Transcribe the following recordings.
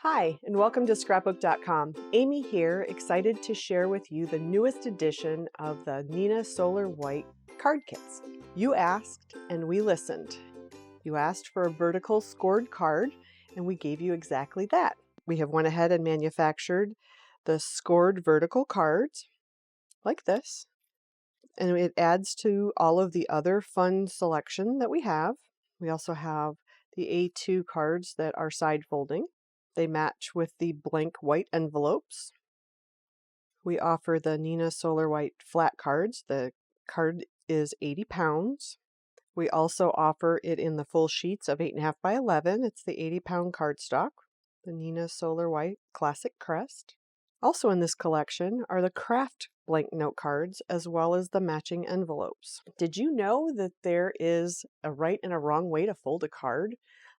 Hi, and welcome to Scrapbook.com. Amy here, excited to share with you the newest edition of the Neenah Solar White card kits. You asked, and we listened. You asked for a vertical scored card, and we gave you exactly that. We have went ahead and manufactured the scored vertical cards, like this, and it adds to all of the other fun selection that we have. We also have the A2 cards that are side folding. They match with the blank white envelopes. We offer the Neenah Solar White flat cards. The card is 80 pounds. We also offer it in the full sheets of 8.5 by 11. It's the 80-pound cardstock, the Neenah Solar White Classic Crest. Also in this collection are the craft blank note cards as well as the matching envelopes. Did you know that there is a right and a wrong way to fold a card?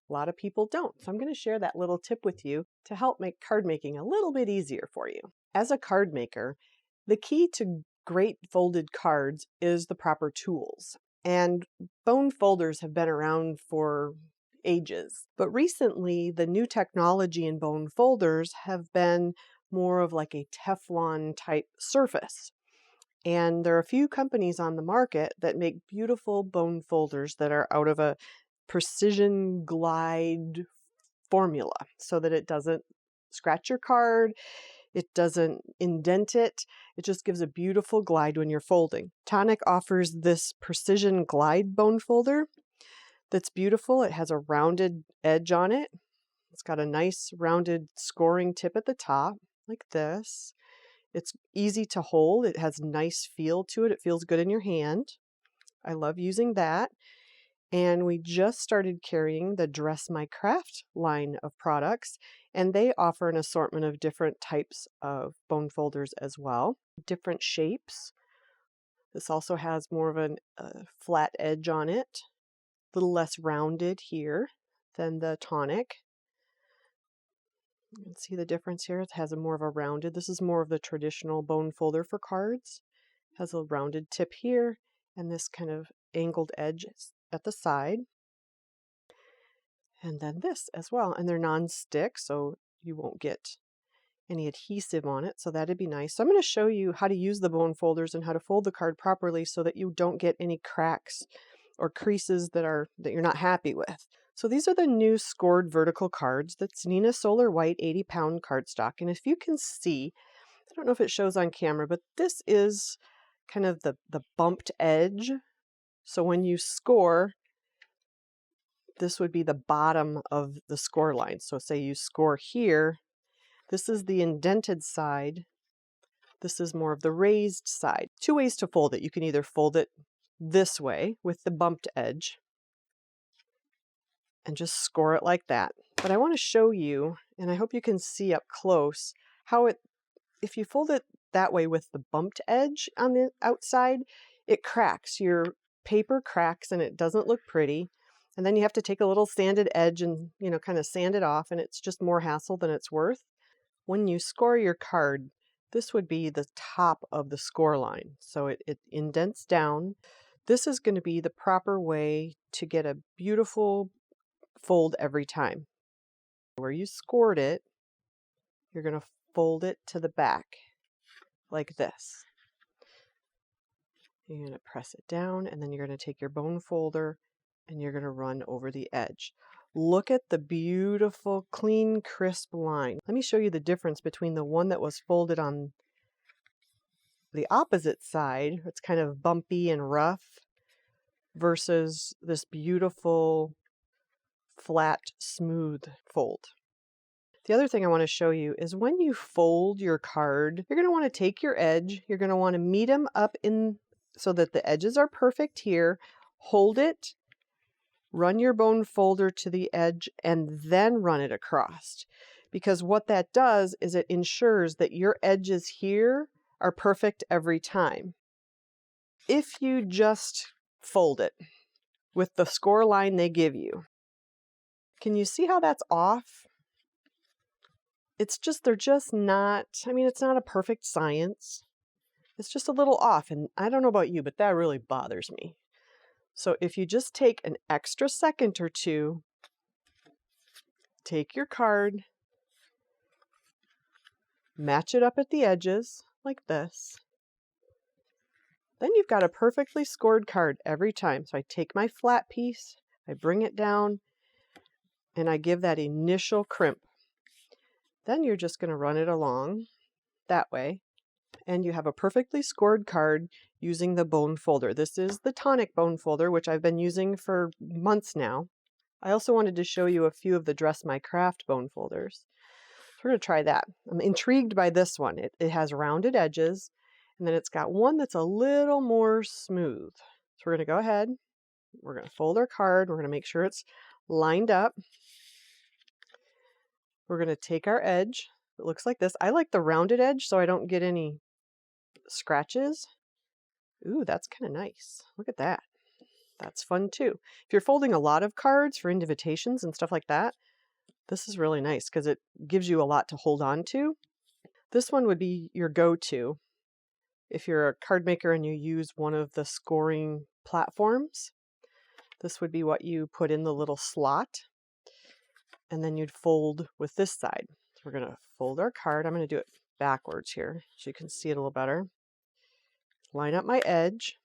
A lot of people don't, so I'm going to share that little tip with you to help make card making a little bit easier for you. As a card maker, the key to great folded cards is the proper tools. And bone folders have been around for ages. But recently, the new technology in bone folders have been more of like a Teflon type surface. And there are a few companies on the market that make beautiful bone folders that are out of a precision glide formula so that it doesn't scratch your card, it doesn't indent it, it just gives a beautiful glide when you're folding. Tonic offers this precision glide bone folder that's beautiful. It has a rounded edge on it. It's got a nice rounded scoring tip at the top, like this. It's easy to hold. It has a nice feel to it. It feels good in your hand. I love using that. And we just started carrying the Dress My Craft line of products, and they offer an assortment of different types of bone folders as well, different shapes. This also has more of a flat edge on it, a little less rounded here than the Tonic. You can see the difference here. It has a more of a rounded. This is more of the traditional bone folder for cards. It has a rounded tip here and this kind of angled edge at the side. And then this as well. And they're non-stick, so you won't get any adhesive on it. So that'd be nice. So I'm going to show you how to use the bone folders and how to fold the card properly so that you don't get any cracks or creases that you're not happy with. So these are the new scored vertical cards. That's Neenah Solar White 80-pound cardstock. And if you can see, I don't know if it shows on camera, but this is kind of the bumped edge. So when you score, this would be the bottom of the score line. So say you score here, this is the indented side. This is more of the raised side. Two ways to fold it. You can either fold it this way with the bumped edge and just score it like that. But I want to show you, and I hope you can see up close, how if you fold it that way with the bumped edge on the outside, it cracks. Your paper cracks and it doesn't look pretty. And then you have to take a little sanded edge and, kind of sand it off, and it's just more hassle than it's worth. When you score your card, this would be the top of the score line. So it indents down. This is going to be the proper way to get a beautiful fold every time. Where you scored it, you're going to fold it to the back like this. You're going to press it down, and then you're going to take your bone folder and you're going to run over the edge. Look at the beautiful, clean, crisp line. Let me show you the difference between the one that was folded on the opposite side. It's kind of bumpy and rough versus this beautiful, flat, smooth fold. The other thing I want to show you is when you fold your card, you're going to want to take your edge. You're going to want to meet them up in so that the edges are perfect here. Hold it. Run your bone folder to the edge and then run it across. Because what that does is it ensures that your edges here are perfect every time. If you just fold it with the score line they give you, can you see how that's off? They're just not, it's not a perfect science. It's just a little off, and I don't know about you, but that really bothers me. So if you just take an extra second or two, take your card match it up at the edges like this. Then you've got a perfectly scored card every time. So I take my flat piece, I bring it down, and I give that initial crimp. Then you're just going to run it along that way, and you have a perfectly scored card using the bone folder. This is the Tonic bone folder, which I've been using for months now. I also wanted to show you a few of the Dress My Craft bone folders. So we're going to try that. I'm intrigued by this one. It has rounded edges, and then it's got one that's a little more smooth. So we're going to go ahead, we're going to fold our card, we're going to make sure it's lined up. We're going to take our edge. It looks like this. I like the rounded edge so I don't get any scratches. Ooh, that's kind of nice. Look at that. That's fun too. If you're folding a lot of cards for invitations and stuff like that, this is really nice because it gives you a lot to hold on to. This one would be your go-to if you're a card maker and you use one of the scoring platforms. This would be what you put in the little slot, and then you'd fold with this side. So we're going to fold our card. I'm going to do it backwards here so you can see it a little better. Line up my edge.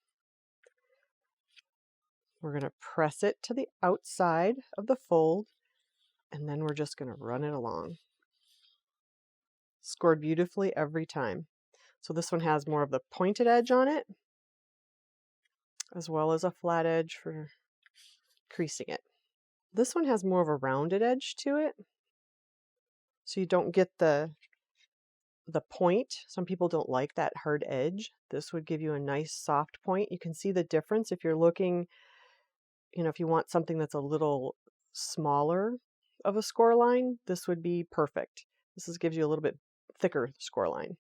We're going to press it to the outside of the fold, and then we're just going to run it along. Scored beautifully every time. So this one has more of the pointed edge on it, as well as a flat edge for creasing it. This one has more of a rounded edge to it, so you don't get the point. Some people don't like that hard edge. This would give you a nice soft point. You can see the difference if you're looking, if you want something that's a little smaller of a score line, this would be perfect. Gives you a little bit thicker score line.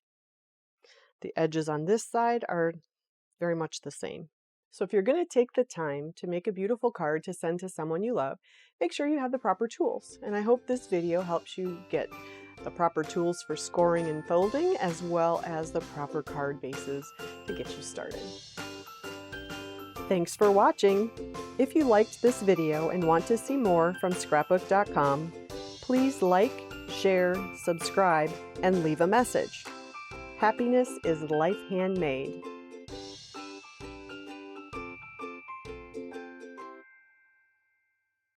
The edges on this side are very much the same. So if you're going to take the time to make a beautiful card to send to someone you love, make sure you have the proper tools. And I hope this video helps you get the proper tools for scoring and folding, as well as the proper card bases to get you started. Thanks for watching. If you liked this video and want to see more from Scrapbook.com, please like, share, subscribe, and leave a message. Happiness is life handmade.